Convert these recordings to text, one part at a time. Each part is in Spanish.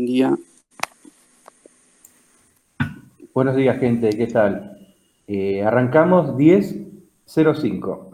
Buen día. Buenos días, gente, ¿qué tal? Arrancamos 10:05.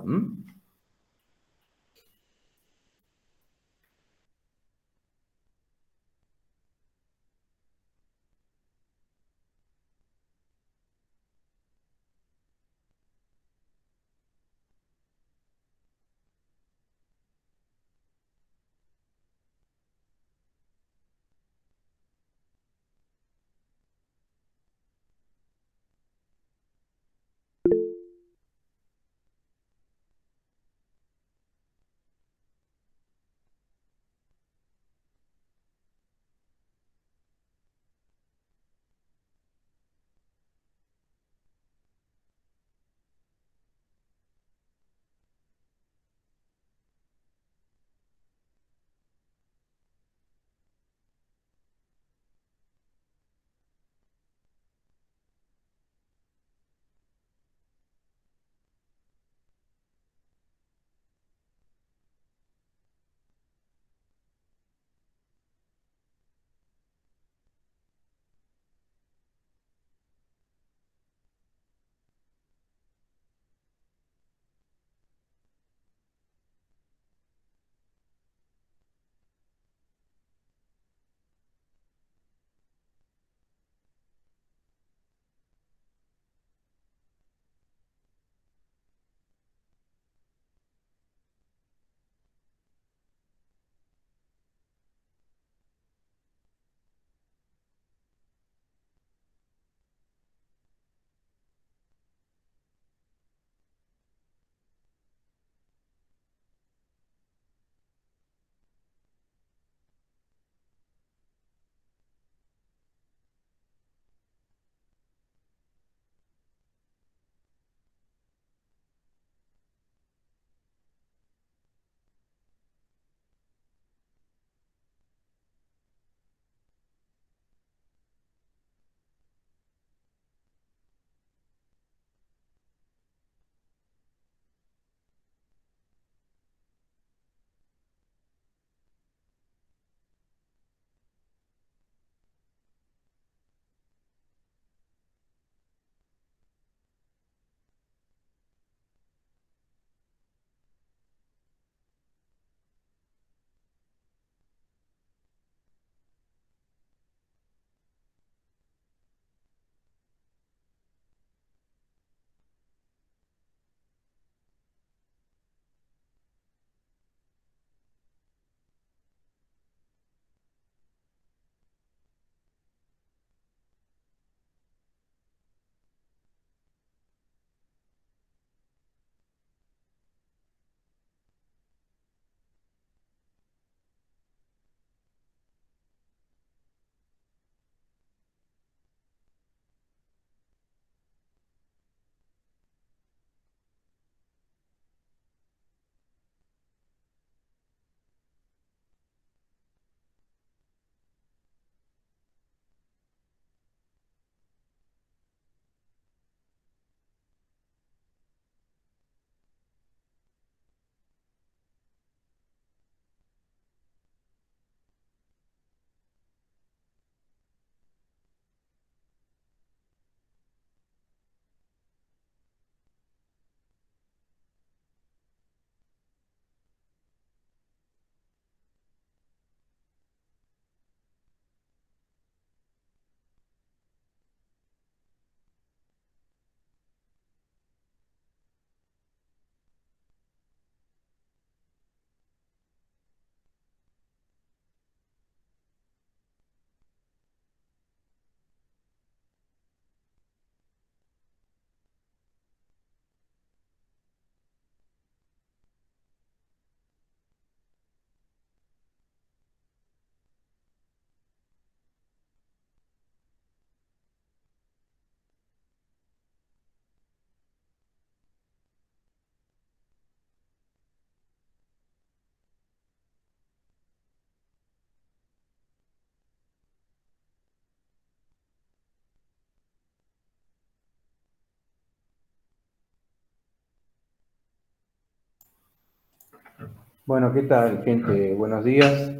Bueno, ¿qué tal, gente? Buenos días.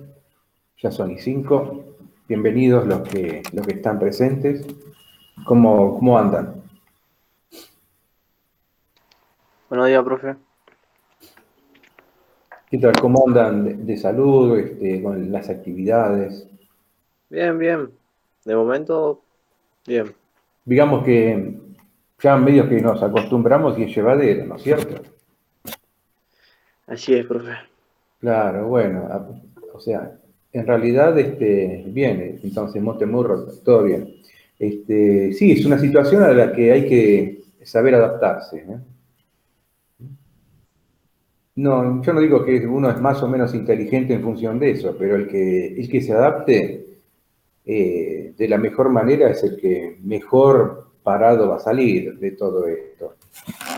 Ya son y 5. Bienvenidos los que están presentes. ¿Cómo andan? Buenos días, profe. ¿Qué tal? ¿Cómo andan de salud, con las actividades? Bien, bien. De momento, bien. Digamos que ya medio que nos acostumbramos y es llevadero, ¿no es cierto? Así es, profe. Claro, bueno, o sea, en realidad, bien, entonces Montemurro, todo bien. Sí, es una situación a la que hay que saber adaptarse, ¿eh? No, yo no digo que uno es más o menos inteligente en función de eso, pero el que se adapte de la mejor manera es el que mejor parado va a salir de todo esto.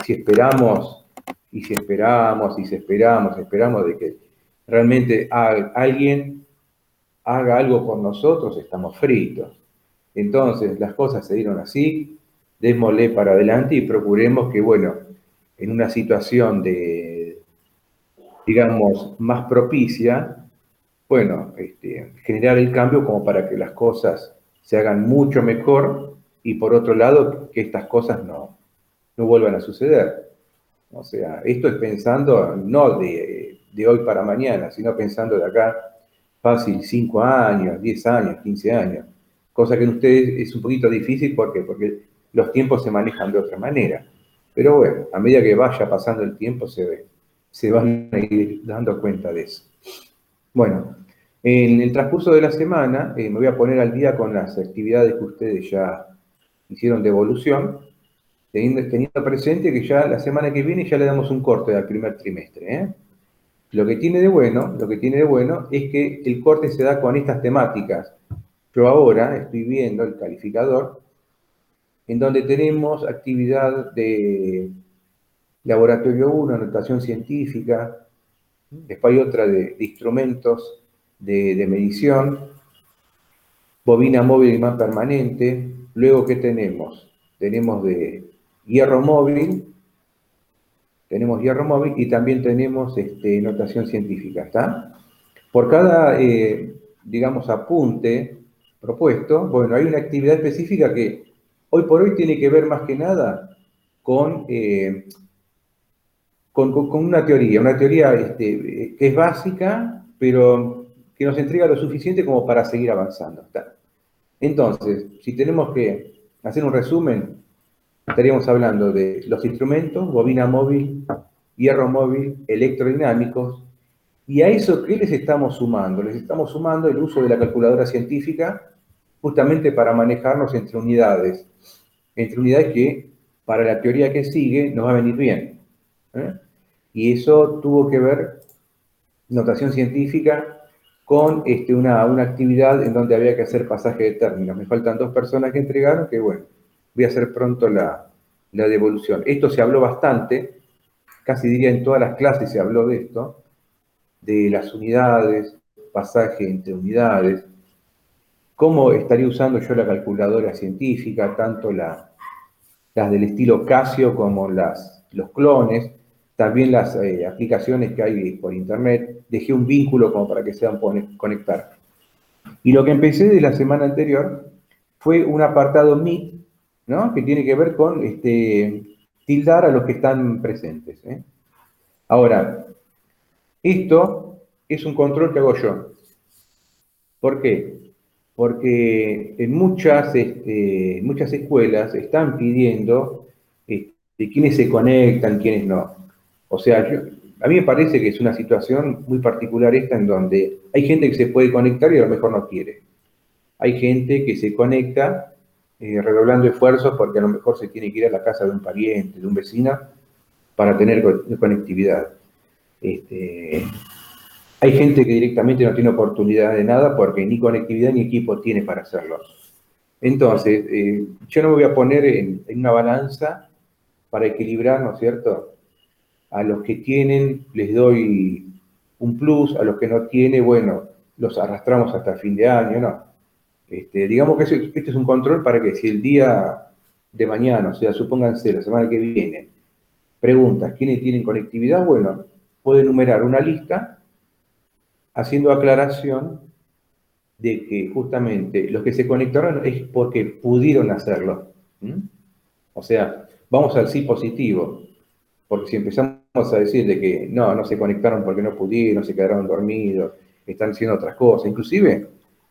Si esperamos, y si esperamos, y si esperamos de que realmente alguien haga algo por nosotros, estamos fritos. Entonces, las cosas se dieron así, démosle para adelante y procuremos que, bueno, en una situación de, digamos, más propicia, bueno, generar el cambio como para que las cosas se hagan mucho mejor y por otro lado, que estas cosas no vuelvan a suceder. O sea, esto es pensando no de hoy para mañana, sino pensando de acá fácil 5 años, 10 años, 15 años. Cosa que en ustedes es un poquito difícil, ¿por qué? Porque los tiempos se manejan de otra manera. Pero bueno, a medida que vaya pasando el tiempo se van a ir dando cuenta de eso. Bueno, en el transcurso de la semana me voy a poner al día con las actividades que ustedes ya hicieron de evolución, teniendo presente que ya la semana que viene ya le damos un corte al primer trimestre, ¿eh? Lo que tiene de bueno es que el corte se da con estas temáticas. Yo ahora estoy viendo el calificador en donde tenemos actividad de laboratorio 1, anotación científica, después hay otra de instrumentos de medición, bobina móvil y más permanente. Luego, ¿qué tenemos? Tenemos de hierro móvil, tenemos hierro móvil y también tenemos notación científica, ¿está? Por cada, digamos, apunte propuesto, bueno, hay una actividad específica que hoy por hoy tiene que ver más que nada con, con una teoría que es básica, pero que nos entrega lo suficiente como para seguir avanzando. ¿Está? Entonces, si tenemos que hacer un resumen, estaríamos hablando de los instrumentos, bobina móvil, hierro móvil, electrodinámicos, y a eso, ¿qué les estamos sumando? Les estamos sumando el uso de la calculadora científica justamente para manejarnos entre unidades que para la teoría que sigue nos va a venir bien, ¿eh? Y eso tuvo que ver, notación científica, con una actividad en donde había que hacer pasaje de términos. Me faltan 2 personas que entregaron, que bueno, voy a hacer pronto la devolución. Esto se habló bastante, casi diría en todas las clases se habló de esto, de las unidades, pasaje entre unidades, cómo estaría usando yo la calculadora científica, tanto las del estilo Casio como los clones, también las aplicaciones que hay por internet, dejé un vínculo como para que sean conectar. Y lo que empecé de la semana anterior fue un apartado Meet, ¿no? Que tiene que ver con tildar a los que están presentes, ¿eh? Ahora, esto es un control que hago yo. ¿Por qué? Porque en muchas escuelas están pidiendo quiénes se conectan, quiénes no. O sea, a mí me parece que es una situación muy particular esta en donde hay gente que se puede conectar y a lo mejor no quiere. Hay gente que se conecta redoblando esfuerzos porque a lo mejor se tiene que ir a la casa de un pariente, de un vecino, para tener conectividad. Este, Hay gente que directamente no tiene oportunidad de nada porque ni conectividad ni equipo tiene para hacerlo. Entonces, yo no me voy a poner en una balanza para equilibrar, ¿no es cierto? A los que tienen les doy un plus, a los que no tienen, bueno, los arrastramos hasta fin de año, ¿no? Digamos que este es un control para que si el día de mañana, o sea, supónganse la semana que viene, preguntas quiénes tienen conectividad, bueno, puede enumerar una lista haciendo aclaración de que justamente los que se conectaron es porque pudieron hacerlo. ¿Mm? O sea, vamos al sí positivo, porque si empezamos a decir de que no se conectaron porque no pudieron, se quedaron dormidos, están haciendo otras cosas, inclusive,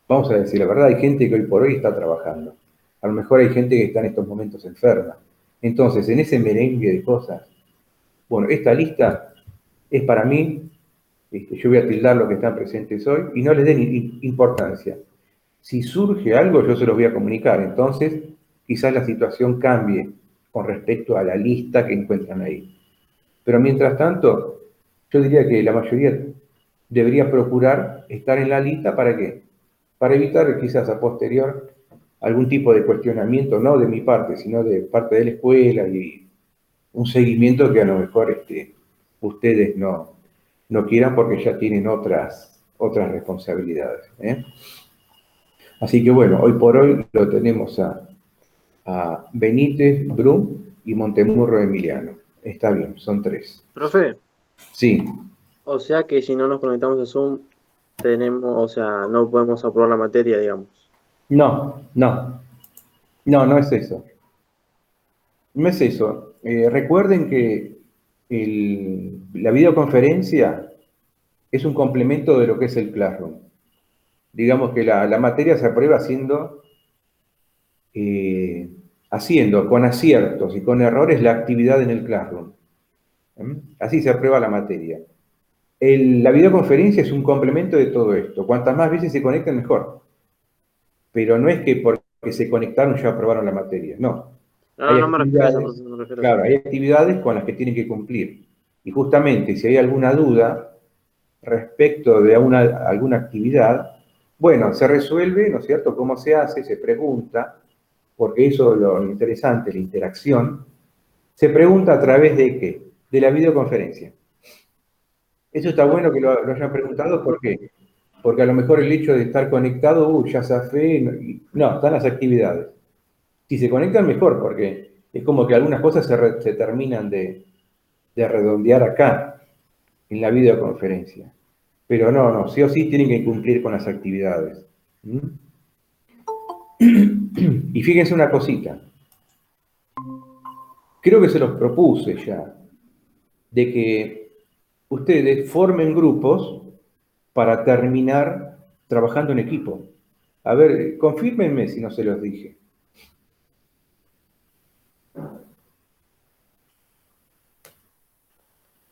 vamos a decir la verdad, hay gente que hoy por hoy está trabajando. A lo mejor hay gente que está en estos momentos enferma. Entonces, en ese merengue de cosas, bueno, esta lista es para mí, yo voy a tildar lo que están presentes hoy y no les den importancia. Si surge algo, yo se los voy a comunicar. Entonces, quizás la situación cambie con respecto a la lista que encuentran ahí. Pero mientras tanto, yo diría que la mayoría debería procurar estar en la lista. ¿Para qué? Para evitar quizás a posterior algún tipo de cuestionamiento, no de mi parte, sino de parte de la escuela y un seguimiento que a lo mejor ustedes no quieran porque ya tienen otras responsabilidades. ¿Eh? Así que bueno, hoy por hoy lo tenemos a Benítez, Brum y Montemurro Emiliano. Está bien, son tres. Profe, Sí, o sea que si no nos conectamos a Zoom, tenemos, o sea, no podemos aprobar la materia, digamos. no es eso. No es eso. Recuerden que la videoconferencia es un complemento de lo que es el Classroom. Digamos que la materia se aprueba eh, haciendo con aciertos y con errores la actividad en el Classroom. ¿Mm? Así se aprueba la materia. La videoconferencia es un complemento de todo esto. Cuantas más veces se conecten, mejor. Pero no es que porque se conectaron ya aprobaron la materia. No. No, no, Hay no me refiero a eso, actividades, profe, no me refiero a eso. claro, hay actividades con las que tienen que cumplir. Y justamente si hay alguna duda respecto de alguna actividad, bueno, se resuelve, ¿no es cierto?, cómo se hace, se pregunta, porque eso es lo interesante, la interacción, se pregunta a través de qué, de la videoconferencia. Eso está bueno que lo hayan preguntado, ¿por qué? Porque a lo mejor el hecho de estar conectado, ya zafé, no, están las actividades. Si se conectan, mejor, porque es como que algunas cosas se terminan de redondear acá, en la videoconferencia. Pero no, sí o sí tienen que cumplir con las actividades. ¿Mm? Y fíjense una cosita, creo que se los propuse ya, de que ustedes formen grupos para terminar trabajando en equipo. A ver, confírmenme si no se los dije.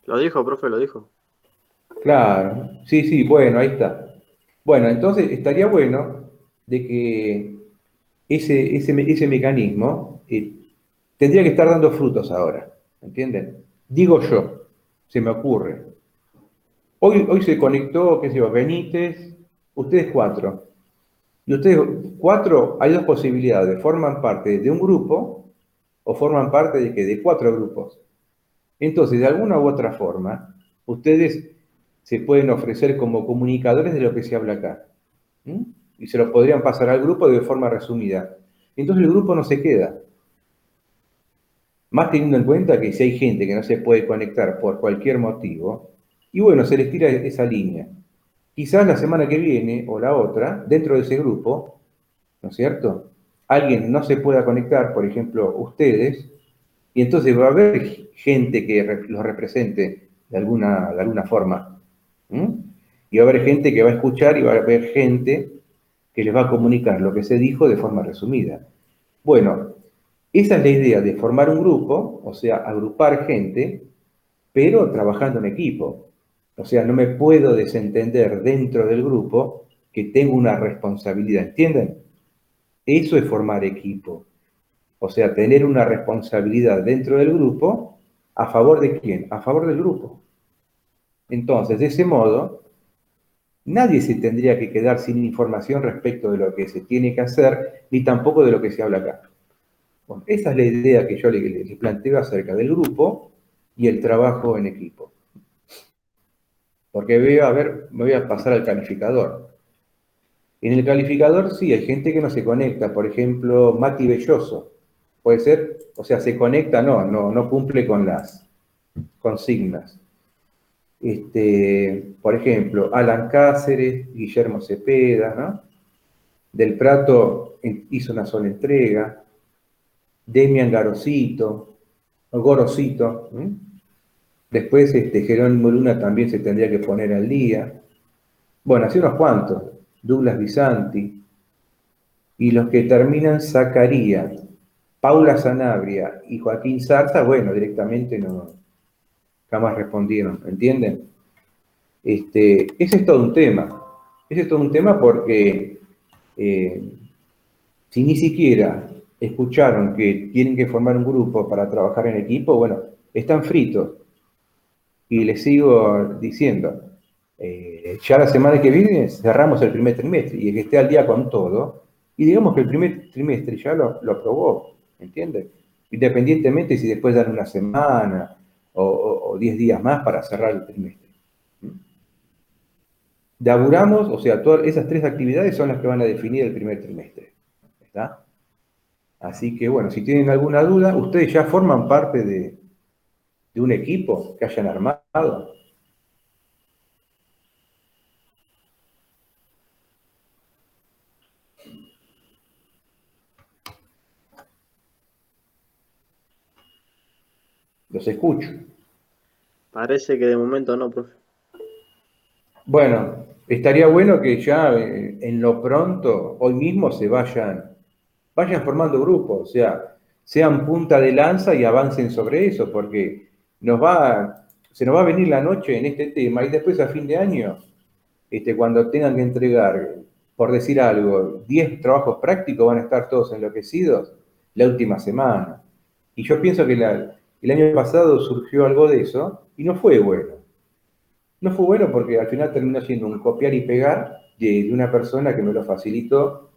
Lo dijo, profe, lo dijo. Claro, sí, sí, bueno, ahí está. Bueno, entonces estaría bueno de que ese mecanismo tendría que estar dando frutos ahora, ¿entienden? Digo yo, se me ocurre. Hoy se conectó, qué sé yo, Benítez, ustedes cuatro. Y ustedes cuatro, hay dos posibilidades, forman parte de un grupo o forman parte de cuatro grupos. Entonces, de alguna u otra forma, ustedes se pueden ofrecer como comunicadores de lo que se habla acá. ¿Mm? Y se lo podrían pasar al grupo de forma resumida. Entonces el grupo no se queda. Más teniendo en cuenta que si hay gente que no se puede conectar por cualquier motivo, y bueno, se les tira esa línea. Quizás la semana que viene o la otra, dentro de ese grupo, ¿no es cierto? Alguien no se pueda conectar, por ejemplo, ustedes, y entonces va a haber gente que los represente de alguna forma. ¿Mm? Y va a haber gente que va a escuchar y va a haber gente que les va a comunicar lo que se dijo de forma resumida. Bueno, esa es la idea de formar un grupo, o sea, agrupar gente, pero trabajando en equipo. O sea, no me puedo desentender dentro del grupo que tengo una responsabilidad, ¿entienden? Eso es formar equipo. O sea, tener una responsabilidad dentro del grupo, ¿a favor de quién? A favor del grupo. Entonces, de ese modo, nadie se tendría que quedar sin información respecto de lo que se tiene que hacer, ni tampoco de lo que se habla acá. Bueno, esa es la idea que yo le planteo acerca del grupo y el trabajo en equipo. Porque veo, a ver, me voy a pasar al calificador. En el calificador sí, hay gente que no se conecta. Por ejemplo, Mati Belloso. Puede ser, o sea, se conecta, no cumple con las consignas. Por ejemplo, Alan Cáceres, Guillermo Cepeda, ¿no? Del Prato hizo una sola entrega. Demian Garosito, o Gorosito. Después Jerónimo Luna también se tendría que poner al día. Bueno, así unos cuantos. Douglas Bisanti. Y los que terminan Zacarías, Paula Sanabria y Joaquín Zarza, bueno, directamente no, jamás respondieron, ¿entienden? Ese es todo un tema. Ese es todo un tema porque eh, si ni siquiera escucharon que tienen que formar un grupo para trabajar en equipo, bueno, están fritos. Y les sigo diciendo, ya la semana que viene cerramos el primer trimestre y el que esté al día con todo, y digamos que el primer trimestre ya lo aprobó, ¿entiendes? Independientemente si después dan una semana o 10 días más para cerrar el trimestre. Laburamos, o sea, todas esas tres actividades son las que van a definir el primer trimestre. ¿Está? Así que bueno, si tienen alguna duda, ustedes ya forman parte de un equipo que hayan armado. Los escucho. Parece que de momento no, profe. Bueno, estaría bueno que ya en lo pronto, hoy mismo se vayan formando grupos, o sea, sean punta de lanza y avancen sobre eso, porque se nos va a venir la noche en este tema y después a fin de año, cuando tengan que entregar, por decir algo, 10 trabajos prácticos, van a estar todos enloquecidos la última semana. Y yo pienso que el año pasado surgió algo de eso y no fue bueno. No fue bueno porque al final terminó siendo un copiar y pegar de una persona que me lo facilitó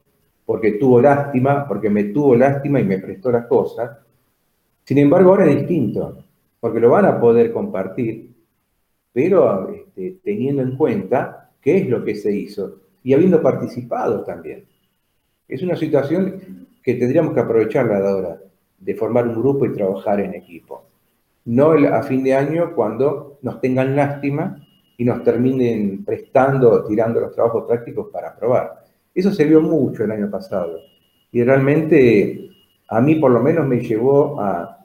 porque tuvo lástima, porque me tuvo lástima y me prestó las cosas. Sin embargo, ahora es distinto, porque lo van a poder compartir, pero teniendo en cuenta qué es lo que se hizo y habiendo participado también. Es una situación que tendríamos que aprovecharla de ahora, de formar un grupo y trabajar en equipo. No a fin de año cuando nos tengan lástima y nos terminen prestando, tirando los trabajos prácticos para aprobar. Eso se vio mucho el año pasado y realmente a mí por lo menos me llevó a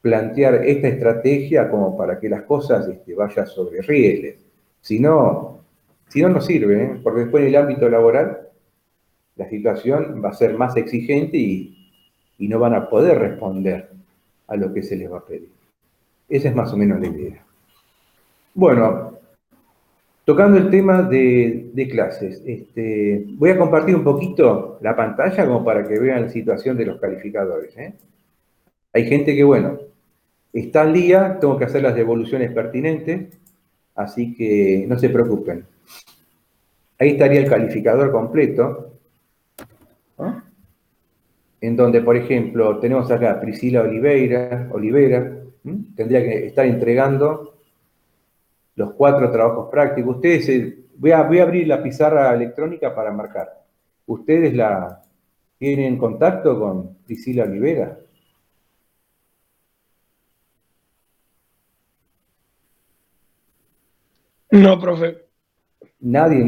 plantear esta estrategia como para que las cosas vayan sobre rieles. Si no, no sirve, porque después en el ámbito laboral la situación va a ser más exigente y no van a poder responder a lo que se les va a pedir. Esa es más o menos la idea. Bueno, tocando el tema de clases, voy a compartir un poquito la pantalla como para que vean la situación de los calificadores. Hay gente que, bueno, está al día, tengo que hacer las devoluciones pertinentes, así que no se preocupen. Ahí estaría el calificador completo, ¿no? En donde, por ejemplo, tenemos acá Priscila Olivera, tendría que estar entregando los 4 trabajos prácticos. Ustedes, voy a abrir la pizarra electrónica para marcar. ¿Ustedes tienen contacto con Priscila Olivera? No, profe. Nadie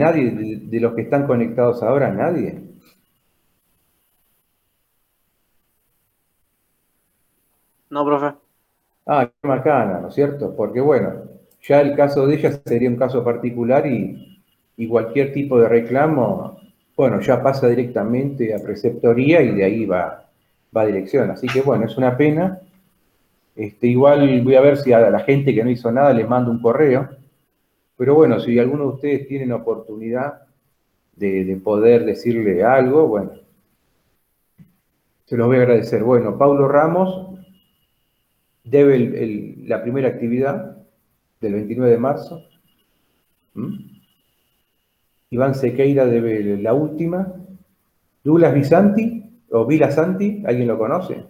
de los que están conectados ahora, nadie. No, profe. Ah, qué macana, ¿no es cierto? Porque bueno, ya el caso de ella sería un caso particular y cualquier tipo de reclamo, bueno, ya pasa directamente a preceptoría y de ahí va a dirección. Así que bueno, es una pena. Igual voy a ver si a la gente que no hizo nada les mando un correo. Pero bueno, si alguno de ustedes tiene oportunidad de poder decirle algo, bueno, se los voy a agradecer. Bueno, Paulo Ramos debe la primera actividad del 29 de marzo. Iván Sequeira debe la última. Douglas Bisanti o Vila Santi, ¿alguien lo conoce?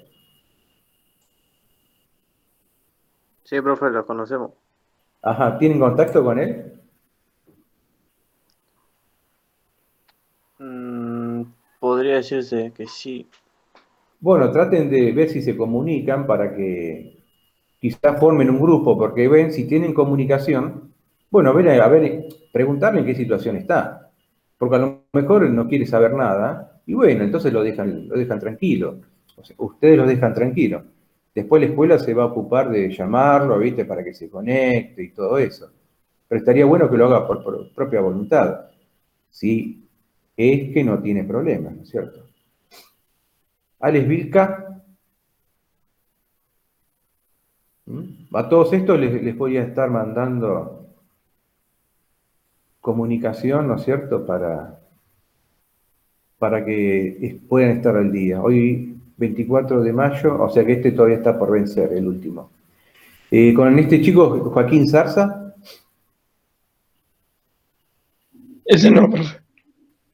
Sí, profe, los conocemos. Ajá, ¿tienen contacto con él? Podría decirse que sí. Bueno, traten de ver si se comunican para que quizás formen un grupo, porque ven, si tienen comunicación, bueno, a ver, preguntarle en qué situación está, porque a lo mejor no quiere saber nada Y bueno, entonces lo dejan tranquilo. O sea, ustedes lo dejan tranquilo. Después la escuela se va a ocupar de llamarlo, ¿viste? Para que se conecte y todo eso. Pero estaría bueno que lo haga por propia voluntad. Si es que no tiene problemas, ¿no es cierto? Alex Vilca, a todos estos les voy a estar mandando comunicación, ¿no es cierto? Para que puedan estar al día. Hoy, 24 de mayo, o sea que este todavía está por vencer, el último. Con este chico, Joaquín Zarza, Ese no, profe.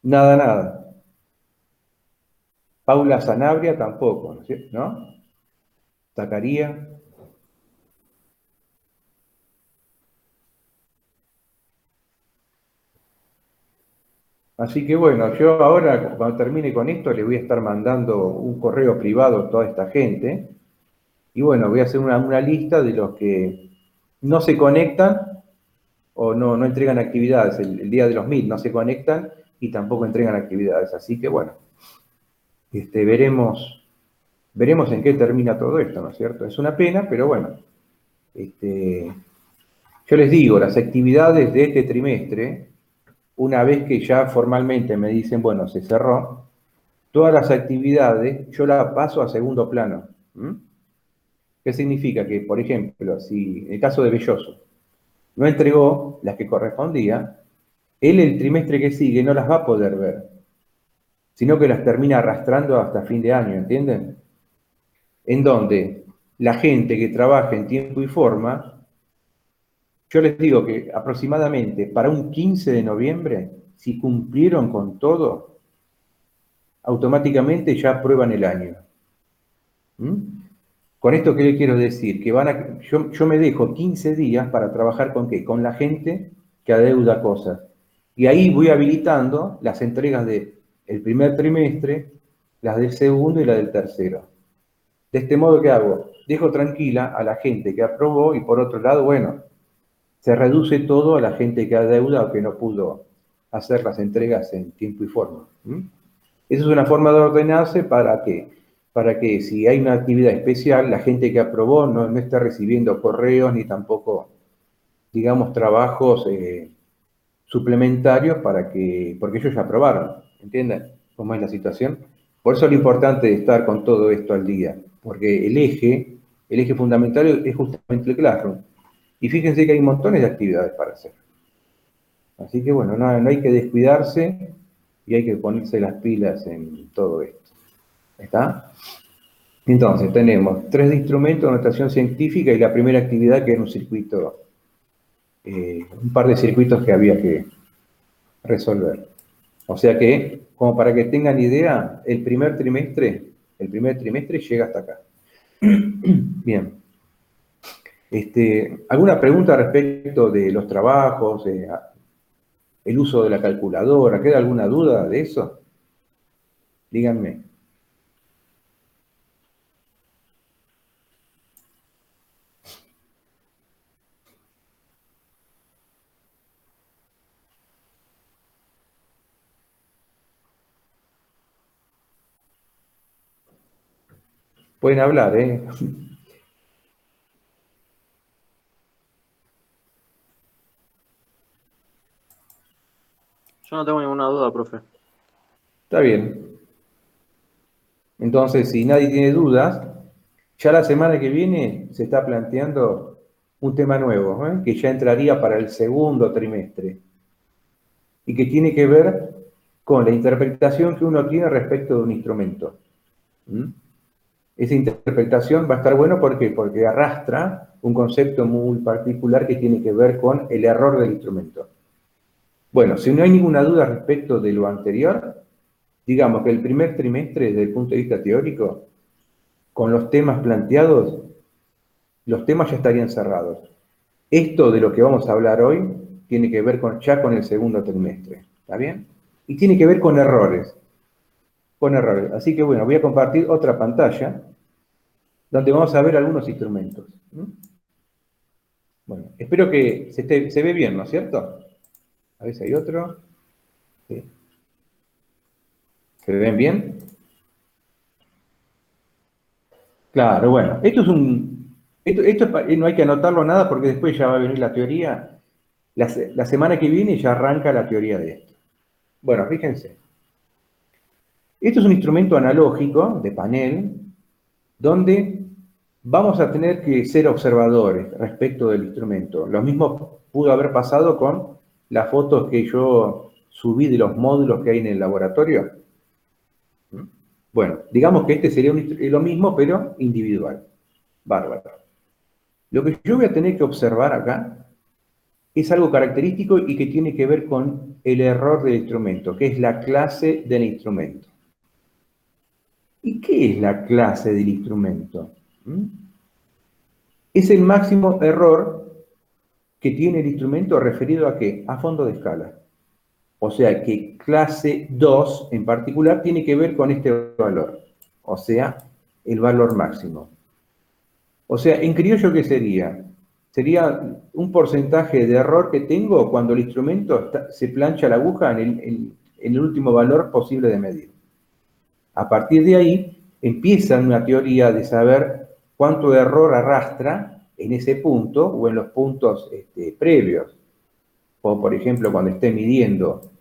nada, nada. Paula Sanabria tampoco, ¿no es cierto? ¿No? Zacarías. Así que bueno, yo ahora, cuando termine con esto, les voy a estar mandando un correo privado a toda esta gente. Y bueno, voy a hacer una lista de los que no se conectan o no entregan actividades. El día de los MIT no se conectan y tampoco entregan actividades. Así que bueno, veremos en qué termina todo esto, ¿no es cierto? Es una pena, pero bueno. Yo les digo, las actividades de este trimestre, una vez que ya formalmente me dicen, bueno, se cerró, todas las actividades yo las paso a segundo plano. ¿Qué significa? Que, por ejemplo, si en el caso de Belloso no entregó las que correspondía, él el trimestre que sigue no las va a poder ver, sino que las termina arrastrando hasta fin de año, ¿entienden? En donde la gente que trabaja en tiempo y forma, yo les digo que aproximadamente para un 15 de noviembre, si cumplieron con todo, automáticamente ya aprueban el año. Con esto, ¿qué le quiero decir? Que yo me dejo 15 días para trabajar con qué? Con la gente que adeuda cosas. Y ahí voy habilitando las entregas del primer trimestre, las del segundo y las del tercero. De este modo, ¿qué hago? Dejo tranquila a la gente que aprobó y por otro lado, bueno, se reduce todo a la gente que adeuda o que no pudo hacer las entregas en tiempo y forma. Esa es una forma de ordenarse para que si hay una actividad especial, la gente que aprobó no esté recibiendo correos ni tampoco, digamos, trabajos suplementarios porque ellos ya aprobaron. ¿Entienden cómo es la situación? Por eso es lo importante de estar con todo esto al día, porque el eje fundamental es justamente el Classroom. Y fíjense que hay montones de actividades para hacer. Así que bueno, no hay que descuidarse y hay que ponerse las pilas en todo esto. ¿Está? Entonces, tenemos 3 de instrumentos de notación científica y la primera actividad que era un circuito, un par de circuitos que había que resolver. O sea que, como para que tengan idea, el primer trimestre llega hasta acá. Bien. ¿Alguna pregunta respecto de los trabajos, el uso de la calculadora? ¿Queda alguna duda de eso? Díganme. Pueden hablar, ¿eh? Yo no tengo ninguna duda, profe. Está bien. Entonces, si nadie tiene dudas, ya la semana que viene se está planteando un tema nuevo, que ya entraría para el segundo trimestre y que tiene que ver con la interpretación que uno tiene respecto de un instrumento. Esa interpretación va a estar bueno, ¿por qué? Porque arrastra un concepto muy particular que tiene que ver con el error del instrumento. Bueno, si no hay ninguna duda respecto de lo anterior, digamos que el primer trimestre, desde el punto de vista teórico, con los temas planteados, los temas ya estarían cerrados. Esto de lo que vamos a hablar hoy tiene que ver ya con el segundo trimestre, ¿está bien? Y tiene que ver con errores, con errores. Así que bueno, voy a compartir otra pantalla donde vamos a ver algunos instrumentos. Bueno, espero que se ve bien, ¿no es cierto? A ver si hay otro. Sí. ¿Se ven bien? Claro, bueno, no hay que anotarlo nada porque después ya va a venir la teoría. La semana que viene ya arranca la teoría de esto. Bueno, fíjense. Esto es un instrumento analógico de panel donde vamos a tener que ser observadores respecto del instrumento. Lo mismo pudo haber pasado con las fotos que yo subí de los módulos que hay en el laboratorio. Bueno, digamos que este sería lo mismo, pero individual. Bárbaro. Lo que yo voy a tener que observar acá es algo característico y que tiene que ver con el error del instrumento, que es la clase del instrumento. ¿Y qué es la clase del instrumento? Es el máximo error que tiene el instrumento referido a ¿qué? A fondo de escala. O sea que clase 2 en particular tiene que ver con este valor, o sea, el valor máximo. O sea, en criollo, ¿qué sería? Sería un porcentaje de error que tengo cuando el instrumento se plancha la aguja en el último valor posible de medir. A partir de ahí, empieza una teoría de saber cuánto error arrastra en ese punto o en los puntos previos. O, por ejemplo, cuando esté midiendo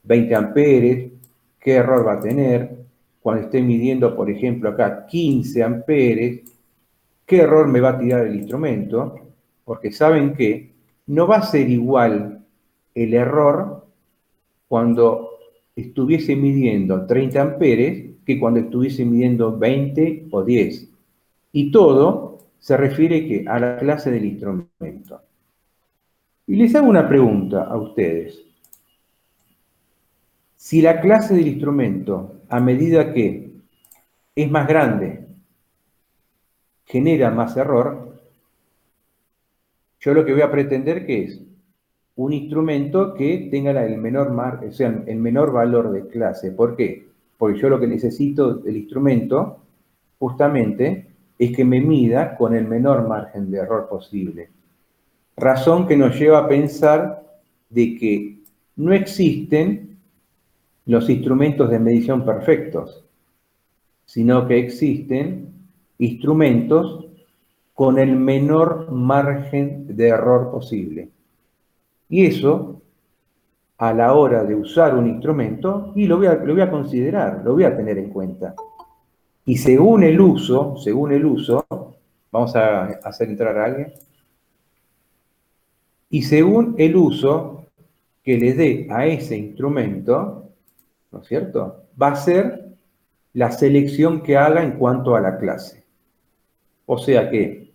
20 amperes, ¿qué error va a tener? Cuando esté midiendo, por ejemplo, acá 15 amperes, ¿qué error me va a tirar el instrumento? Porque saben que no va a ser igual el error cuando estuviese midiendo 30 amperes que cuando estuviese midiendo 20 o 10. Y todo se refiere ¿qué? A la clase del instrumento. Y les hago una pregunta a ustedes. Si la clase del instrumento, a medida que es más grande, genera más error, yo lo que voy a pretender que es un instrumento que tenga el menor valor de clase. ¿Por qué? Porque yo lo que necesito del instrumento, justamente, es que me mida con el menor margen de error posible. Razón que nos lleva a pensar de que no existen los instrumentos de medición perfectos, sino que existen instrumentos con el menor margen de error posible. Y eso, a la hora de usar un instrumento, y lo voy a considerar, lo voy a tener en cuenta. Y según el uso, vamos a hacer entrar a alguien, y según el uso que le dé a ese instrumento, ¿no es cierto?, va a ser la selección que haga en cuanto a la clase. O sea que,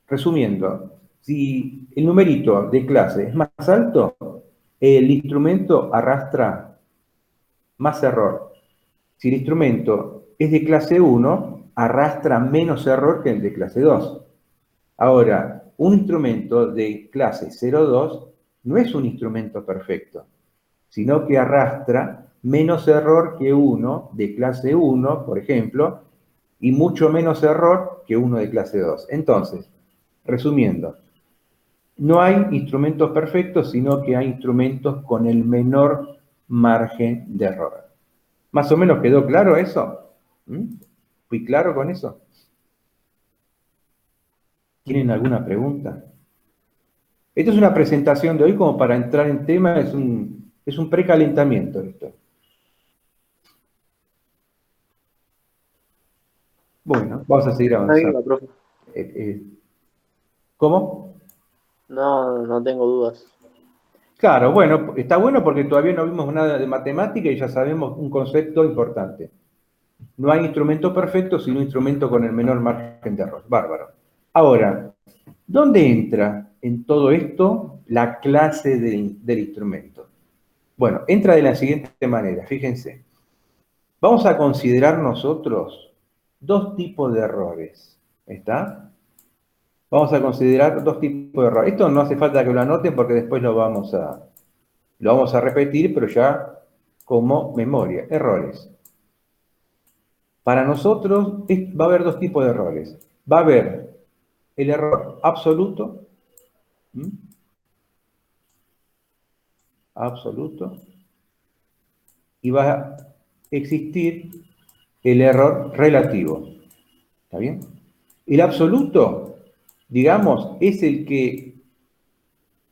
resumiendo, si el numerito de clase es más alto, el instrumento arrastra más error. Si el instrumento es de clase 1, arrastra menos error que el de clase 2. Ahora, un instrumento de clase 0,2 no es un instrumento perfecto, sino que arrastra menos error que uno de clase 1, por ejemplo, y mucho menos error que uno de clase 2. Entonces, resumiendo, no hay instrumentos perfectos, sino que hay instrumentos con el menor margen de error. ¿Más o menos quedó claro eso? ¿Fui claro con eso? ¿Tienen alguna pregunta? Esto es una presentación de hoy como para entrar en tema, es un precalentamiento esto. Bueno, vamos a seguir Está bien, avanzando. profe. ¿Cómo? No, no tengo dudas. Claro, bueno, está bueno porque todavía no vimos nada de matemática y ya sabemos un concepto importante. No hay instrumento perfecto, sino instrumento con el menor margen de error. Bárbaro. Ahora, ¿dónde entra en todo esto la clase del instrumento? Bueno, entra de la siguiente manera, fíjense. Vamos a considerar nosotros dos tipos de errores. ¿Está? Vamos a considerar dos tipos de errores. Esto no hace falta que lo anoten porque después lo vamos a repetir, pero ya como memoria. Errores. Para nosotros va a haber dos tipos de errores. Va a haber el error absoluto, absoluto, y va existir el error relativo. ¿Está bien? El absoluto, digamos, es el que,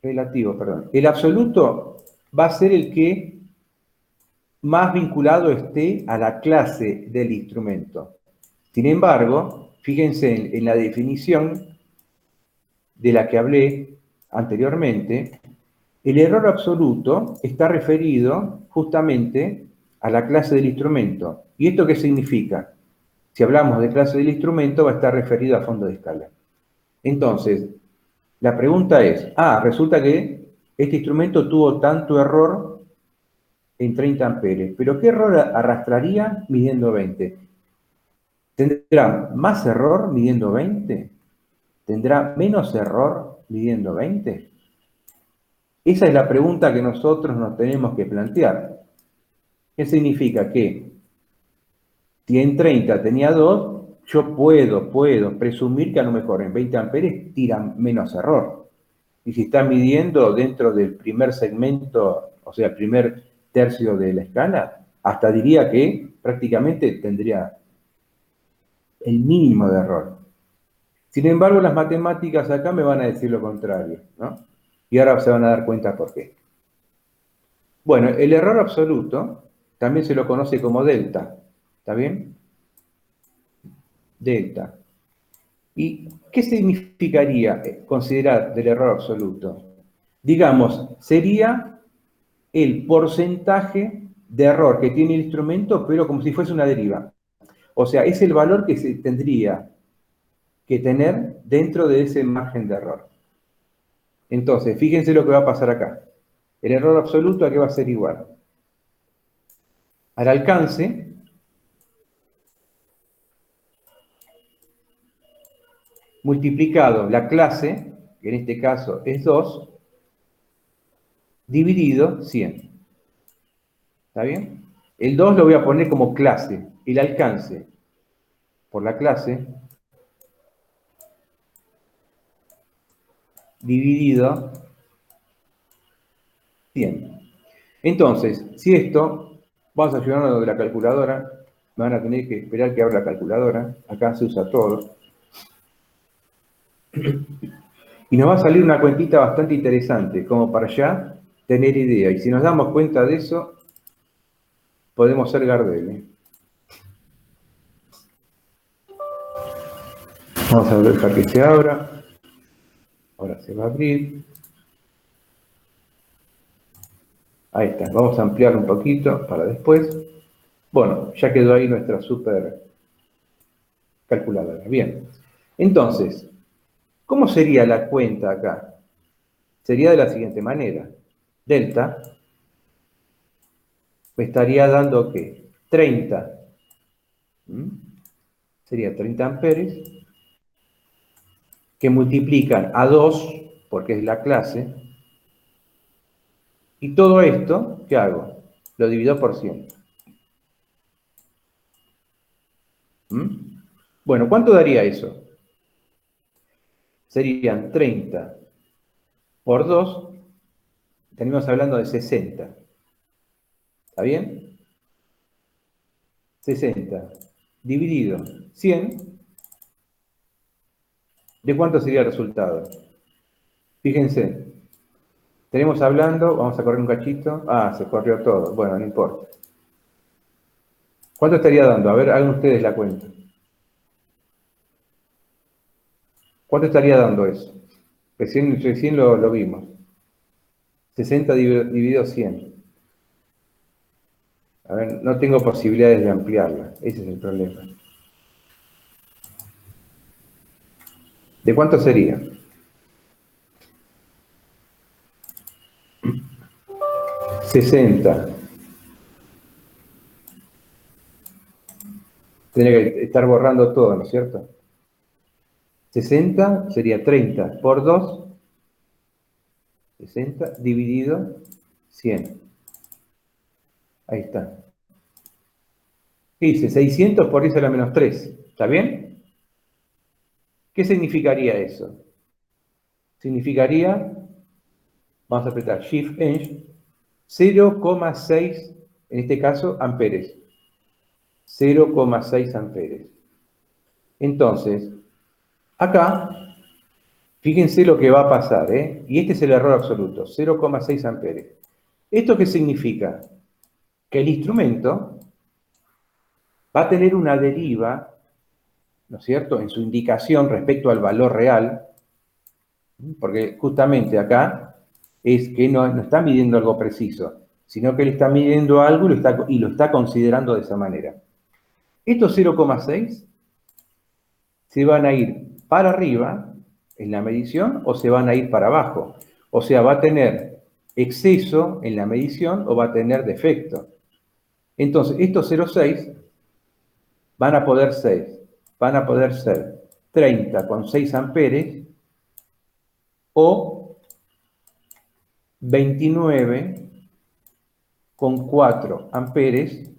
relativo, perdón, el absoluto va a ser el que más vinculado esté a la clase del instrumento. Sin embargo, fíjense en la definición de la que hablé anteriormente, el error absoluto está referido justamente a la clase del instrumento. ¿Y esto qué significa? Si hablamos de clase del instrumento, va a estar referido a fondo de escala. Entonces, la pregunta es, resulta que este instrumento tuvo tanto error en 30 amperes, pero ¿qué error arrastraría midiendo 20? ¿Tendrá más error midiendo 20? ¿Tendrá menos error midiendo 20? Esa es la pregunta que nosotros nos tenemos que plantear. ¿Qué significa? Que si en 30 tenía 2, yo puedo presumir que a lo mejor en 20 amperes tira menos error. Y si está midiendo dentro del primer segmento, o sea, el primer tercio de la escala, hasta diría que prácticamente tendría el mínimo de error. Sin embargo, las matemáticas acá me van a decir lo contrario, ¿no? Y ahora se van a dar cuenta por qué. Bueno, el error absoluto también se lo conoce como delta, ¿está bien? Delta. ¿Y qué significaría considerar del error absoluto? Digamos, sería el porcentaje de error que tiene el instrumento, pero como si fuese una deriva. O sea, es el valor que se tendría que tener dentro de ese margen de error. Entonces, fíjense lo que va a pasar acá. El error absoluto, ¿a qué va a ser igual? Al alcance multiplicado la clase, que en este caso es 2, dividido 100. ¿Está bien? El 2 lo voy a poner como clase. El alcance por la clase dividido 100. Entonces, si esto, vamos a ayudarnos de la calculadora, me van a tener que esperar que abra la calculadora, acá se usa todo, y nos va a salir una cuentita bastante interesante, como para ya tener idea, y si nos damos cuenta de eso, podemos ser Gardel, ¿eh? Vamos a dejar que se abra, ahora se va a abrir, ahí está, vamos a ampliarlo un poquito para después. Bueno, ya quedó ahí nuestra super calculadora. Bien, entonces, ¿cómo sería la cuenta acá? Sería de la siguiente manera. Delta me estaría dando, ¿qué? 30. Sería 30 amperes, que multiplican a 2, porque es la clase, y todo esto, ¿qué hago? Lo divido por 100. Bueno, ¿cuánto daría eso? Serían 30 por 2, tenemos hablando de 60. ¿Está bien? 60 dividido 100, ¿de cuánto sería el resultado? Fíjense, tenemos hablando, vamos a correr un cachito, se corrió todo, bueno, no importa. ¿Cuánto estaría dando? A ver, hagan ustedes la cuenta. ¿Cuánto estaría dando eso? Recién lo vimos. 60 dividido 100. A ver, no tengo posibilidades de ampliarla. Ese es el problema. ¿De cuánto sería? 60. Tendría que estar borrando todo, ¿no es cierto? 60 sería 30 por 2, 60 dividido 100. Ahí está. ¿Qué dice? 600 por 10 a la menos 3. ¿Está bien? ¿Qué significaría eso? Significaría, vamos a apretar Shift Eng, 0,6, en este caso, amperes. 0,6 amperes. Entonces, acá, fíjense lo que va a pasar, ¿eh? Y este es el error absoluto, 0,6 amperes. ¿Esto qué significa? Que el instrumento va a tener una deriva, ¿no es cierto?, en su indicación respecto al valor real, porque justamente acá es que no está midiendo algo preciso, sino que él está midiendo algo y lo está considerando de esa manera. Estos 0,6 se van a ir para arriba en la medición o se van a ir para abajo. O sea, va a tener exceso en la medición o va a tener defecto. Entonces, estos 0,6 van a poder ser 30,6 amperes o 29,4 amperes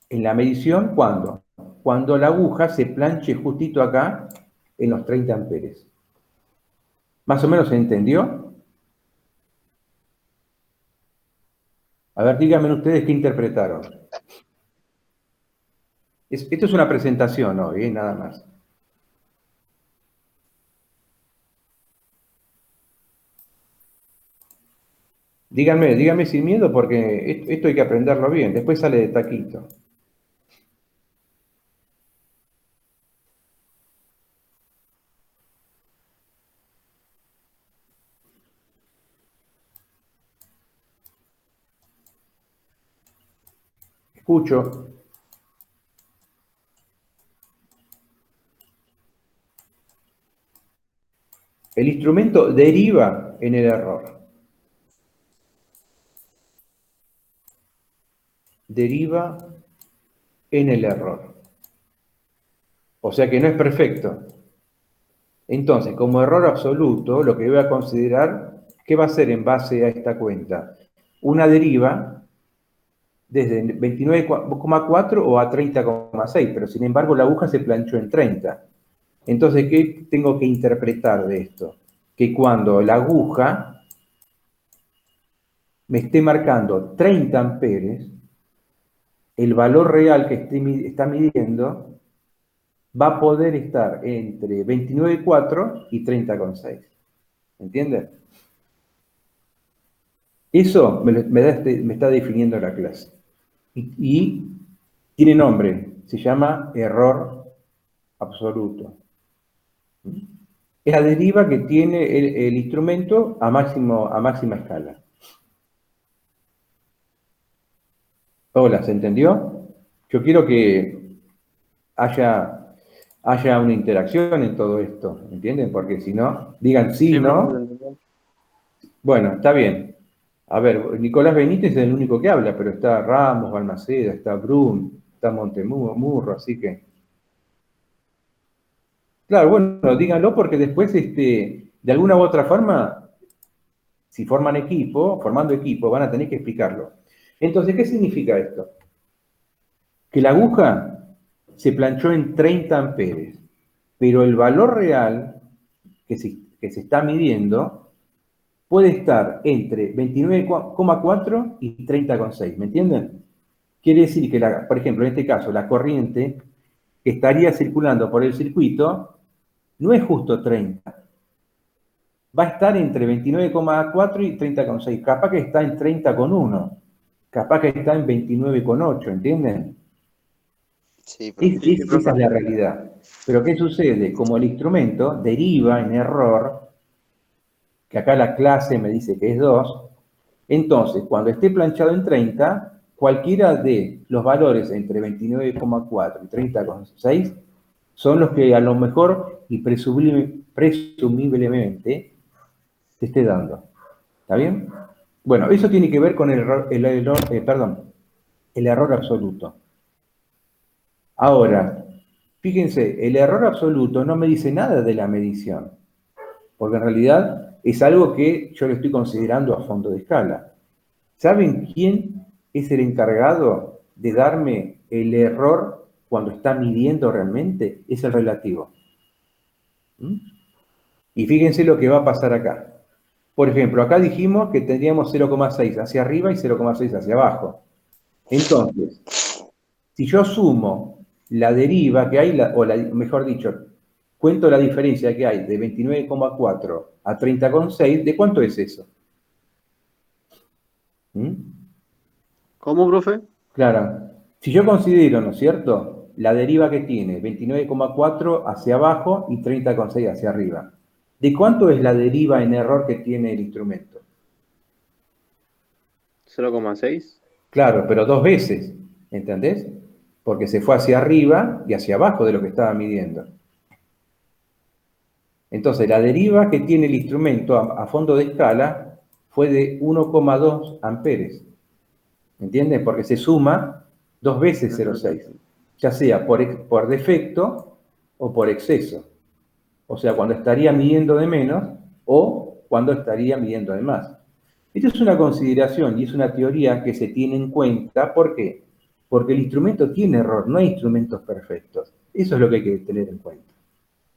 en la medición, ¿cuándo? Cuando la aguja se planche justito acá en los 30 amperes. ¿Más o menos se entendió? A ver, díganme ustedes qué interpretaron. Esto es una presentación hoy, nada más. Díganme sin miedo porque esto hay que aprenderlo bien, después sale de taquito. Escucho. El instrumento deriva en el error. Deriva en el error. O sea que no es perfecto. Entonces, como error absoluto, lo que voy a considerar, ¿qué va a ser en base a esta cuenta? Una deriva desde 29,4 o a 30,6, pero sin embargo la aguja se planchó en 30. Entonces, ¿qué tengo que interpretar de esto? Que cuando la aguja me esté marcando 30 amperes, el valor real que está midiendo va a poder estar entre 29,4 y 30,6. ¿Entienden? Eso me está definiendo la clase. Y tiene nombre, se llama error absoluto. Es la deriva que tiene el instrumento a máxima escala. Hola, ¿se entendió? Yo quiero que haya una interacción en todo esto, ¿entienden? Porque si no, digan sí, Sí, profe, lo no. entendí. Bueno, está bien. A ver, Nicolás Benítez es el único que habla, pero está Ramos, Balmaceda, está Brum, está Montemurro, así que... Claro, bueno, díganlo porque después, de alguna u otra forma, si forman equipo, formando equipo, van a tener que explicarlo. Entonces, ¿qué significa esto? Que la aguja se planchó en 30 amperes, pero el valor real que se está midiendo puede estar entre 29,4 y 30,6, ¿me entienden? Quiere decir que, por ejemplo, en este caso, la corriente que estaría circulando por el circuito no es justo 30. Va a estar entre 29,4 y 30,6. Capaz que está en 30,1. Capaz que está en 29,8, ¿entienden? Sí, profe. Sí, sí, Esa profe. es la realidad. Pero ¿qué sucede? Como el instrumento deriva en error, que acá la clase me dice que es 2, entonces cuando esté planchado en 30, cualquiera de los valores entre 29,4 y 30,6 son los que a lo mejor y presumiblemente te esté dando. ¿Está bien? Bueno, eso tiene que ver con el error absoluto. Ahora, fíjense, el error absoluto no me dice nada de la medición, porque en realidad es algo que yo lo estoy considerando a fondo de escala. ¿Saben quién es el encargado de darme el error cuando está midiendo realmente? Es el relativo. ¿Mm? Y fíjense lo que va a pasar acá. Por ejemplo, acá dijimos que tendríamos 0,6 hacia arriba y 0,6 hacia abajo. Entonces, Si yo sumo la deriva que hay, mejor dicho, cuento la diferencia que hay de 29,4 a 30,6, ¿de cuánto es eso? ¿Mm? ¿Cómo, profe? Claro, si yo considero, ¿no es cierto?, la deriva que tiene 29,4 hacia abajo y 30,6 hacia arriba, ¿de cuánto es la deriva en error que tiene el instrumento? 0,6. Claro, pero dos veces, ¿entendés? Porque se fue hacia arriba y hacia abajo de lo que estaba midiendo. Entonces, la deriva que tiene el instrumento a fondo de escala fue de 1,2 amperes. ¿Entiendes? Porque se suma dos veces 0,6, ya sea por defecto o por exceso. O sea, cuando estaría midiendo de menos o cuando estaría midiendo de más. Esto es una consideración y es una teoría que se tiene en cuenta. ¿Por qué? Porque el instrumento tiene error, no hay instrumentos perfectos. Eso es lo que hay que tener en cuenta.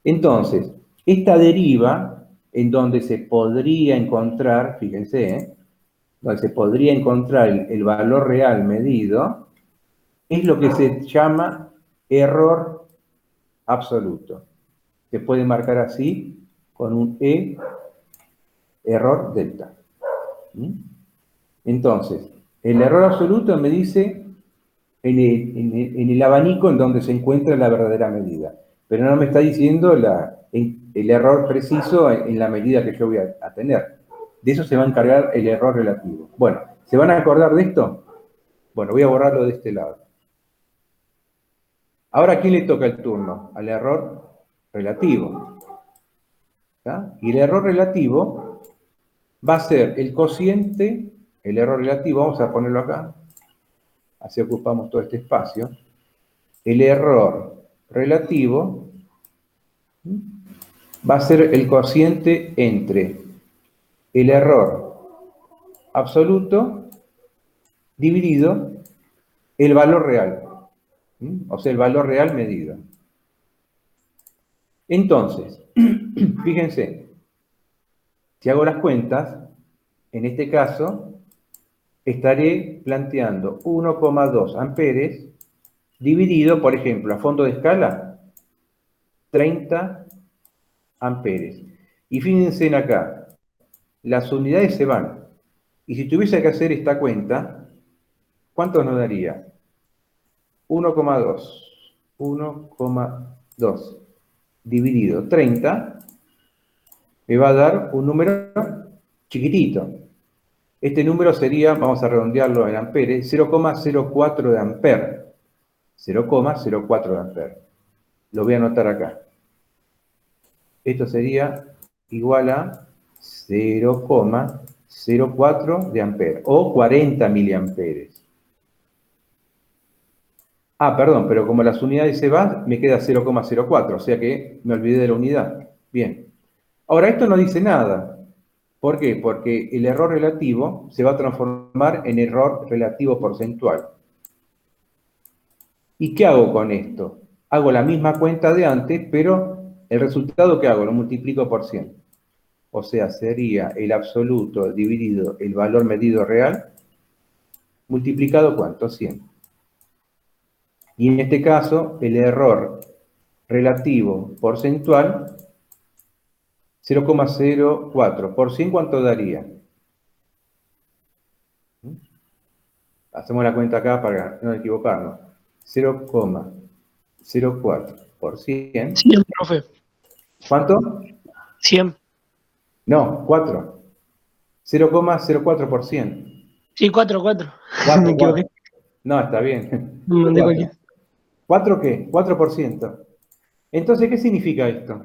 Entonces, esta deriva, en donde se podría encontrar, fíjense, donde se podría encontrar el valor real medido, es lo que se llama error absoluto. Se puede marcar así con un E, error delta. Entonces, el error absoluto me dice en el abanico en donde se encuentra la verdadera medida, pero no me está diciendo el error preciso en la medida que yo voy a tener. De eso se va a encargar el error relativo. Bueno, ¿se van a acordar de esto? Bueno, voy a borrarlo de este lado. Ahora, ¿a quién le toca el turno? Al error relativo. ¿Está? Y el error relativo va a ser el cociente, el error relativo, vamos a ponerlo acá, así ocupamos todo este espacio. El error relativo va a ser el cociente entre el error absoluto dividido el valor real, o sea, el valor real medido. Entonces, fíjense, si hago las cuentas, en este caso, estaré planteando 1,2 amperes dividido, por ejemplo, a fondo de escala, 30 amperes. Y fíjense en acá, las unidades se van. Y si tuviese que hacer esta cuenta, ¿cuánto nos daría? 1,2 dividido 30 me va a dar un número chiquitito. Este número sería, vamos a redondearlo en amperes, 0,04 de amper. 0,04 de amper. Lo voy a anotar acá. Esto sería igual a 0,04 de amper o 40 miliamperes. Ah, perdón, pero como las unidades se van, me queda 0,04, o sea que me olvidé de la unidad. Bien. Ahora, esto no dice nada. ¿Por qué? Porque el error relativo se va a transformar en error relativo porcentual. ¿Y qué hago con esto? Hago la misma cuenta de antes, pero el resultado que hago lo multiplico por 100. O sea, sería el absoluto dividido el valor medido real, multiplicado ¿cuánto? 100. Y en este caso, el error relativo porcentual, 0,04. ¿Por 100 cuánto daría? Hacemos la cuenta acá para no equivocarnos. 0,04 por 100. 100, profe. ¿Cuánto? 100. No, 4. 0,04 por 100. Sí, 4, 4. 4, Me equivoqué. 4. No, está bien. Me mandé 4. cualquiera. ¿4 qué? 4%. Entonces, ¿qué significa esto?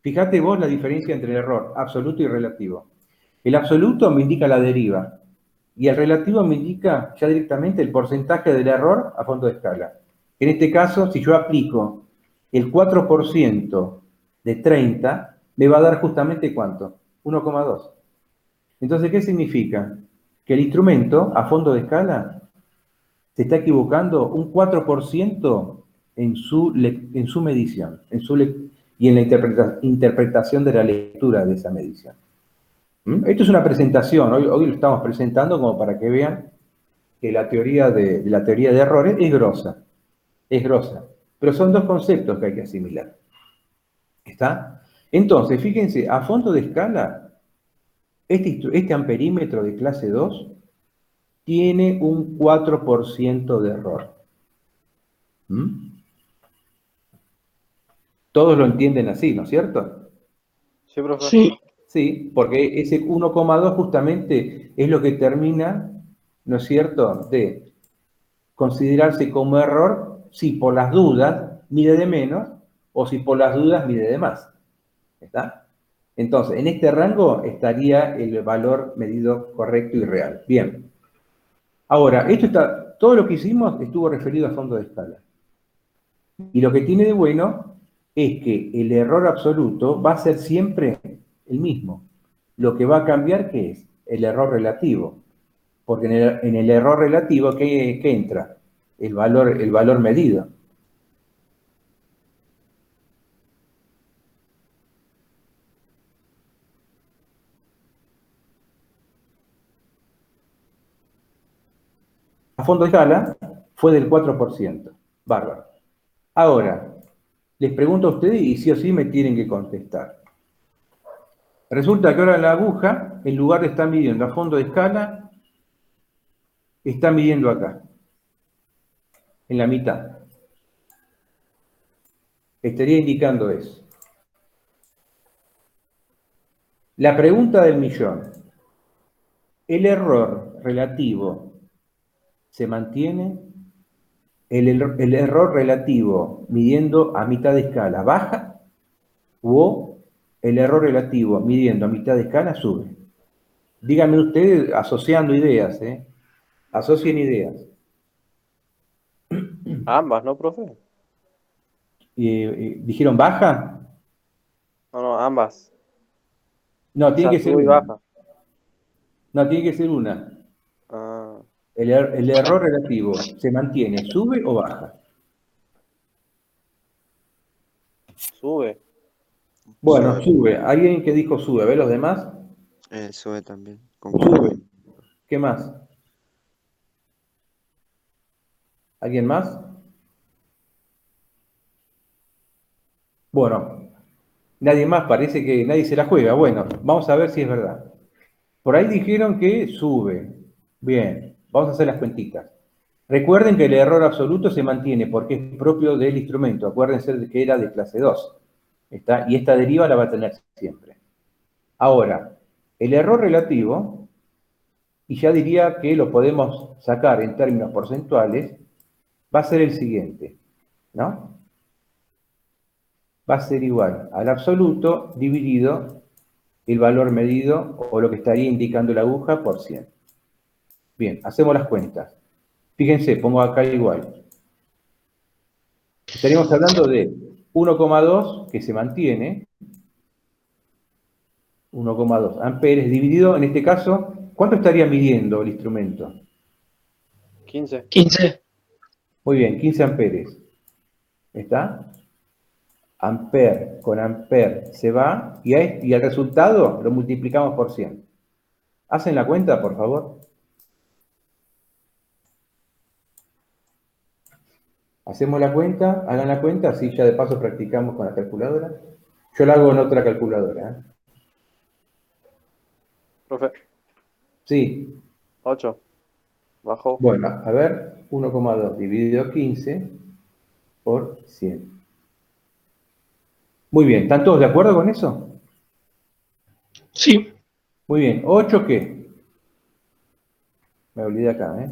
Fíjate vos la diferencia entre el error absoluto y relativo. El absoluto me indica la deriva y el relativo me indica ya directamente el porcentaje del error a fondo de escala. En este caso, si yo aplico el 4% de 30, me va a dar justamente ¿cuánto? 1,2. Entonces, ¿qué significa? Que el instrumento a fondo de escala se está equivocando un 4% en su medición, y en la interpretación de la lectura de esa medición. Esto es una presentación, hoy lo estamos presentando como para que vean que la teoría de errores es grosa. es grosa. Pero son dos conceptos que hay que asimilar. ¿Está? Entonces, fíjense, a fondo de escala, este amperímetro de clase 2 tiene un 4% de error. ¿Mm? Todos lo entienden así, ¿no es cierto? Sí, profe. Sí. Sí, porque ese 1,2 justamente es lo que termina, ¿no es cierto?, de considerarse como error si por las dudas mide de menos o si por las dudas mide de más. ¿Está? Entonces, en este rango estaría el valor medido correcto y real. Bien. Ahora, todo lo que hicimos estuvo referido a fondo de escala. Y lo que tiene de bueno es que el error absoluto va a ser siempre el mismo. Lo que va a cambiar, ¿qué es? El error relativo. Porque en el error relativo, ¿qué entra? El valor medido. A fondo de escala fue del 4%. Bárbaro. Ahora, les pregunto a ustedes y sí o sí me tienen que contestar. Resulta que ahora la aguja, en lugar de estar midiendo a fondo de escala, está midiendo acá, en la mitad. Estaría indicando eso. La pregunta del millón. ¿El error relativo se mantiene? ¿El error relativo midiendo a mitad de escala baja? ¿O el error relativo midiendo a mitad de escala sube? Díganme ustedes asociando ideas, ¿eh? Asocien ideas. Ambas, ¿no, profe? ¿Dijeron baja? No, no, ambas. No, O tiene sea, que ser sube y una. baja. No, tiene que ser una. Ah, El error relativo se mantiene, ¿sube o baja? sube. Bueno, Sube, sube. Alguien que dijo sube. A ver los demás. sube también. Sube. Concuerdo. ¿Qué más? ¿Alguien más? Bueno, nadie más. Parece que nadie se la juega. Bueno, vamos a ver si es verdad. Por ahí dijeron que sube. Bien, vamos a hacer las cuentitas. Recuerden que el error absoluto se mantiene porque es propio del instrumento. Acuérdense de que era de clase 2. ¿Está? Y esta deriva la va a tener siempre. Ahora, el error relativo, y ya diría que lo podemos sacar en términos porcentuales, va a ser el siguiente, ¿no? Va a ser igual al absoluto dividido el valor medido o lo que estaría indicando la aguja por 100. Bien, hacemos las cuentas. Fíjense, pongo acá igual. Estaríamos hablando de 1,2 que se mantiene, 1,2 amperes dividido, en este caso, ¿cuánto estaría midiendo el instrumento? 15. 15. Muy bien, 15 amperes. ¿Está? Amper con amper se va y el resultado lo multiplicamos por 100. ¿Hacen la cuenta, por favor? Hacemos la cuenta, hagan la cuenta, así ya de paso practicamos con la calculadora. Yo la hago en otra calculadora. ¿Eh? Profe, Sí, 8. Bajo. bueno, a ver, 1,2 dividido 15 por 100. Muy bien, ¿están todos de acuerdo con eso? Sí. Muy bien, ¿8 qué? Me olvidé acá, ¿eh?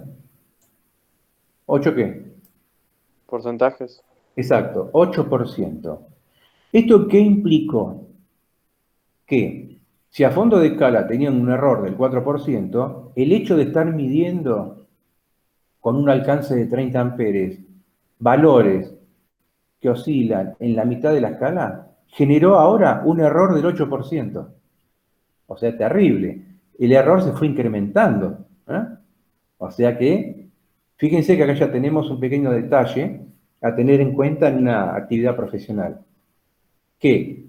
¿8 qué? Porcentajes. Exacto, 8%. ¿Esto qué implicó? Que si a fondo de escala tenían un error del 4%, el hecho de estar midiendo con un alcance de 30 amperes valores que oscilan en la mitad de la escala, generó ahora un error del 8%. O sea, terrible. El error se fue incrementando. ¿Eh? O sea que, fíjense que acá ya tenemos un pequeño detalle a tener en cuenta en una actividad profesional. Que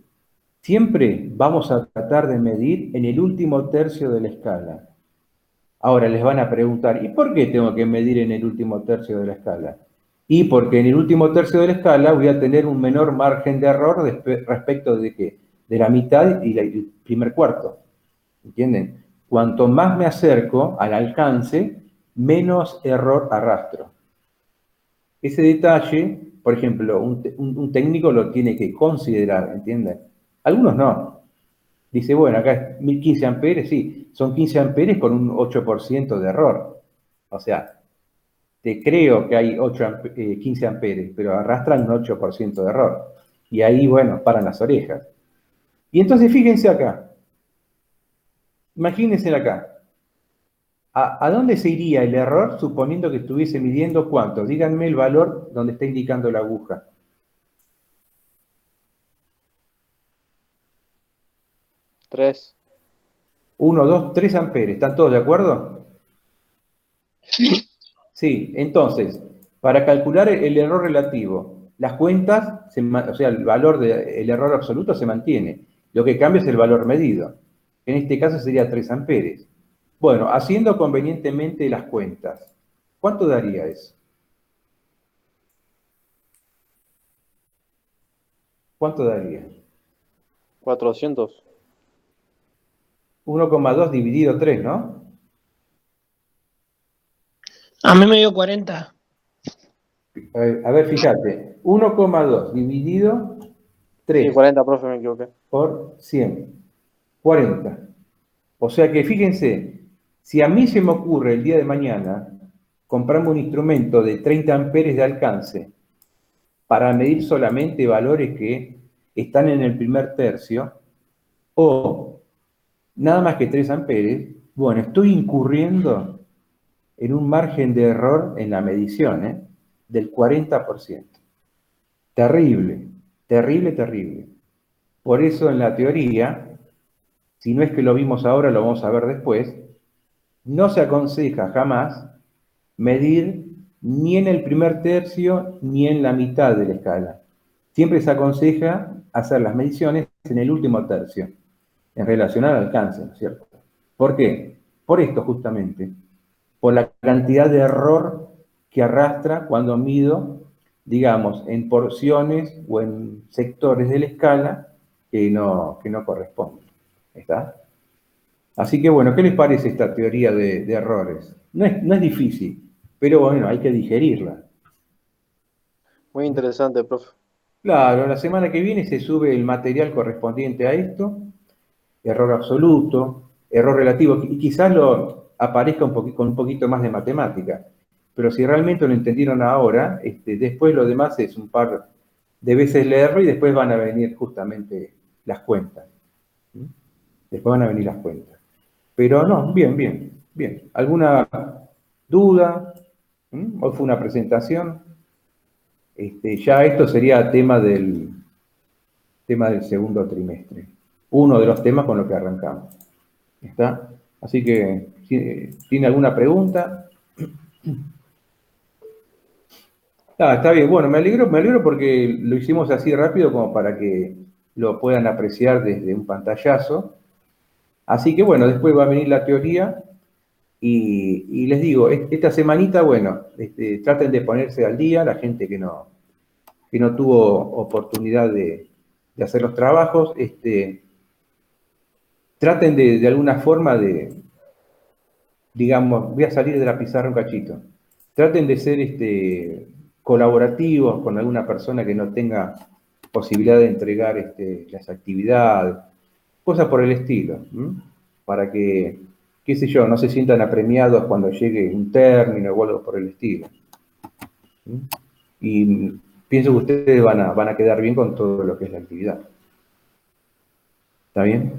siempre vamos a tratar de medir en el último tercio de la escala. Ahora les van a preguntar, ¿y por qué tengo que medir en el último tercio de la escala? Y porque en el último tercio de la escala voy a tener un menor margen de error respecto de qué, de la mitad y el primer cuarto. ¿Entienden? Cuanto más me acerco al alcance, menos error arrastro. Ese detalle, por ejemplo, un técnico lo tiene que considerar, ¿entienden? Algunos no. Dice, bueno, acá es 1015 amperes, sí, son 15 amperes con un 8% de error. O sea, te creo que hay 15 amperes, pero arrastran un 8% de error. Y ahí, bueno, paran las orejas. Y entonces fíjense acá, imagínense acá, ¿a dónde se iría el error suponiendo que estuviese midiendo cuánto? Díganme el valor donde está indicando la aguja. 3. 1, 2, 3 amperes, ¿están todos de acuerdo? Sí. Sí, entonces, para calcular el error relativo, las cuentas, o sea, el valor del error absoluto se mantiene. Lo que cambia es el valor medido. En este caso sería 3 amperes. Bueno, haciendo convenientemente las cuentas, ¿cuánto daría eso? ¿Cuánto daría? 400. 1,2 dividido 3, ¿no? A mí me dio 40. A ver, fíjate, 1,2 dividido Sí, 3 40, profe, me equivoqué. por 100, 40. O sea que fíjense, si a mí se me ocurre el día de mañana comprarme un instrumento de 30 amperes de alcance para medir solamente valores que están en el primer tercio, o nada más que 3 amperes, bueno, estoy incurriendo en un margen de error en la medición, del 40%. Terrible, terrible, terrible. Por eso en la teoría, si no es que lo vimos ahora, lo vamos a ver después, no se aconseja jamás medir ni en el primer tercio ni en la mitad de la escala. Siempre se aconseja hacer las mediciones en el último tercio, en relación al alcance, ¿no es cierto? ¿Por qué? Por esto justamente, por la cantidad de error que arrastra cuando mido, digamos, en porciones o en sectores de la escala que no corresponden. ¿Está? Así que bueno, ¿qué les parece esta teoría de errores? No es difícil, pero bueno, hay que digerirla. Muy interesante, profe. Claro, la semana que viene se sube el material correspondiente a esto, error absoluto, error relativo, y quizás lo aparezca con un poquito más de matemática, pero si realmente lo entendieron ahora, después lo demás es un par de veces leerlo y después van a venir justamente las cuentas. ¿Mm? Después van a venir las cuentas. Pero no, bien, bien, bien. ¿Alguna duda? Hoy fue una presentación. Ya esto sería tema del segundo trimestre. Uno de los temas con los que arrancamos. ¿Está? Así que, ¿tiene alguna pregunta? Está bien. Bueno, me alegro porque lo hicimos así rápido como para que lo puedan apreciar desde un pantallazo. Así que bueno, después va a venir la teoría. Y les digo, esta semanita, bueno, traten de ponerse al día, la gente que no tuvo oportunidad de hacer los trabajos, traten de alguna forma digamos, voy a salir de la pizarra un cachito, traten de ser colaborativos con alguna persona que no tenga posibilidad de entregar las actividades, cosas por el estilo, para que, qué sé yo, no se sientan apremiados cuando llegue un término o algo por el estilo. ¿Mm? Y pienso que ustedes van a quedar bien con todo lo que es la actividad. ¿Está bien?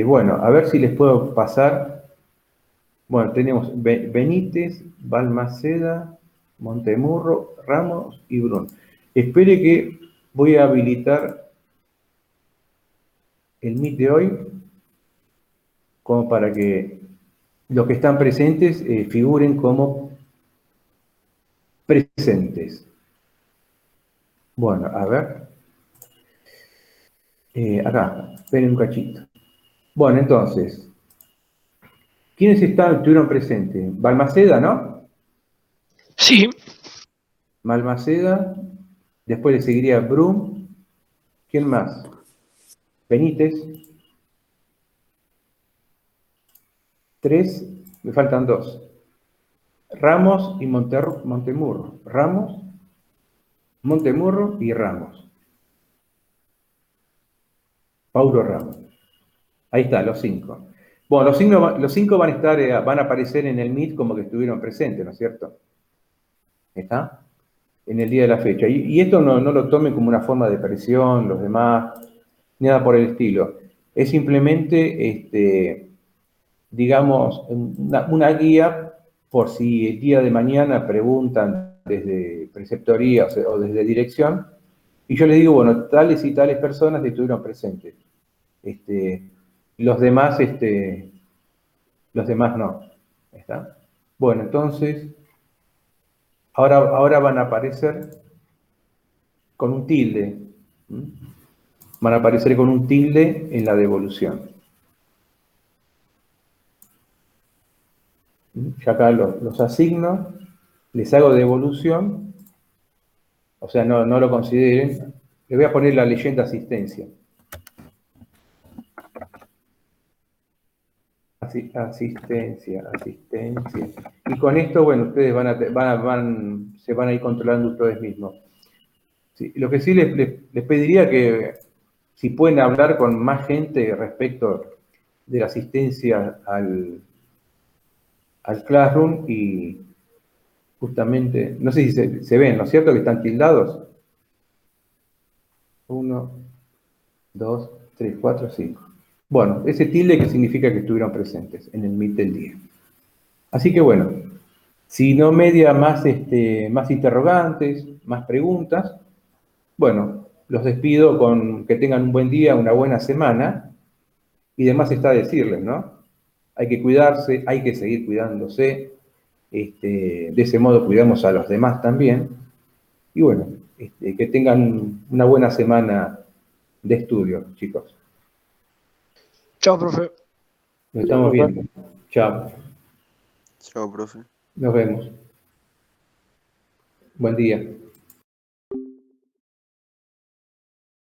Bueno, a ver si les puedo pasar. Bueno, tenemos Benítez, Balmaceda, Montemurro, Ramos y Brun. Espere que voy a habilitar el Meet de hoy como para que los que están presentes figuren como presentes. Bueno, a ver. Acá, esperen un cachito. Bueno, entonces, ¿quiénes estuvieron presentes? Balmaceda, ¿no? Sí. Malmaceda, después le seguiría Brum, ¿quién más? Benítez, 3, me faltan 2. Ramos y Montemurro. Ramos, Montemurro y Ramos. Paulo Ramos. Ahí está, los 5. Bueno, los cinco van a estar, van a aparecer en el Meet como que estuvieron presentes, ¿no es cierto? ¿Está? En el día de la fecha. Y esto no lo tomen como una forma de presión, los demás, ni nada por el estilo. Es simplemente, digamos, una guía por si el día de mañana preguntan desde preceptoría o desde dirección, y yo les digo, bueno, tales y tales personas estuvieron presentes. Los demás no. ¿Está? Bueno, entonces, ahora van a aparecer con un tilde. ¿Mm? Van a aparecer con un tilde en la devolución. Ya acá los asigno, les hago devolución, o sea, no lo consideren. Le voy a poner la leyenda asistencia. Asistencia. Y con esto, bueno, ustedes se van a ir controlando ustedes mismos. Sí, lo que sí les pediría que si pueden hablar con más gente respecto de la asistencia al Classroom y justamente, no sé si se ven, ¿no es cierto? Que están tildados. 1, 2, 3, 4, 5. Bueno, ese tilde que significa que estuvieron presentes en el Meet del día. Así que bueno, si no media más interrogantes, más preguntas, bueno, los despido con que tengan un buen día, una buena semana, y demás está decirles, ¿no? Hay que cuidarse, hay que seguir cuidándose, de ese modo cuidamos a los demás también, y bueno, que tengan una buena semana de estudio, chicos. Chao, profe. Nos estamos profe. viendo. Chao. Chao, profe. Nos vemos. Buen día.